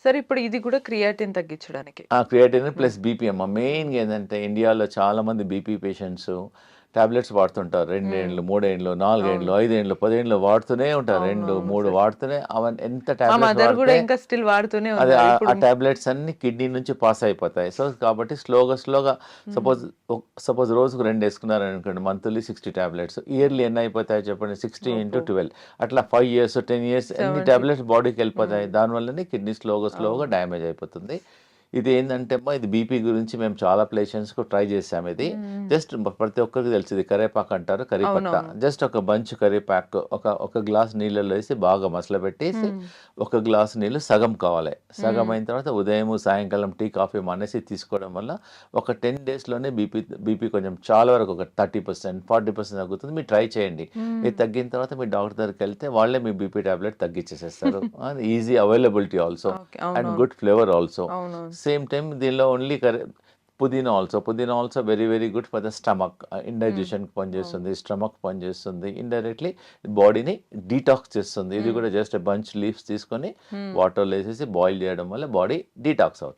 సరే ఇప్పుడు ఇది కూడా క్రియాటిన్ తగ్గించడానికి. క్రియాటిన్ హ్మ్. ప్లస్ బీపీ అమ్మ. మెయిన్‌గా ఏందంటే ఇండియాలో చాలామంది బీపీ పేషెంట్స్ టాబ్లెట్స్ వాడుతుంటారు. 2 హ్మ్. ఏండ్లు, 3 ఏండ్లు, 4 ఏండ్లు, అవును. 5 ఏండ్లు, 10 ఏండ్లు వాడుతూనే ఉంటారు. 2, అవునవును 3 సార్. వాడుతూనే ఎంత మా టాబ్లెట్స్ మదర్ గూడా వాడితే ఇంకా స్టిల్ వాడుతూనే అది ఉన్నారు. ఆ ఇప్పుడు టాబ్లెట్స్ అన్నీ కిడ్నీ నుంచి పాస్ అయిపోతాయి. సో, కాబట్టి స్లోగా హ్మ్. సపోజ్ సపోజ్ రోజుకు 2 ఏసుకున్నారనుకోండి మంత్లీ 60 టాబ్లెట్స్. ఇయర్లీ ఎన్ని అయిపోతాయి చెప్పండి? 60 అబ్బో! ఇంటూ 12 అట్లా 5 ఇయర్స్, 10 ఇయర్స్ ఎన్ని 70. టాబ్లెట్స్ బాడీకెళ్ళిపోతాయి. హ్మ్. దానివల్లనే కిడ్నీ స్లోగా అవును. డ్యామేజ్ అయిపోతుంది. ఇది ఏందంటే అమ్మా ఇది బీపీ గురించి మేము చాలా పేషెంట్స్‌కి ట్రై చేసాము ఇది. హ్మ్. జస్ట్ ప్రతి ఒక్కరికి తెలుసు ఇది కరేపాకు అంటారు. కరిపత్తా. అవునవును. జస్ట్ ఒక బంచ్ కరివేపాకు ఒక గ్లాస్ నీళ్ళలో ఏసి బాగా మసలబెట్టేసి హ్మ్. ఒక గ్లాస్ నీళ్ళు సగం కావాలి. సగం హ్మ్. అయిన తర్వాత ఉదయము, సాయంకాలం టీ, కాఫీ మానేసి తీసుకోవడం వల్ల ఒక 10 డేస్‌లోనే బీపీ కొంచెం చాలా వరకు ఒక 30%, 40% తగ్గుతుంది. మీరు ట్రై చేయండి. హ్మ్. ఇది తగ్గిన తర్వాత మీరు డాక్టర్ దగ్గరికెళ్తే వాళ్ళే మీ బీపీ టాబ్లెట్ తగ్గించేసేస్తారు. And easy availability also okay. And అవునవును. Good flavour also. అవునవును. సేమ్ టైమ్ దీనిలో ఓన్లీ పుదీనా also very very good for the stomach. Hmm. ఇండైజెషన్‌కి అవును. పనిచేస్తుంది. స్టమక్ పనిచేస్తుంది. ఇండైరెక్ట్‌లీ బాడీని డీటాక్స్ చేస్తుంది. ఇది హ్మ్. కూడా జస్ట్ బంచ్ లీవ్స్ తీసుకొని హ్మ్. వాటర్‌లో ఏసేసి బాయిల్ చేయడం వల్ల బాడీ డీటాక్స్ అవుతుంది.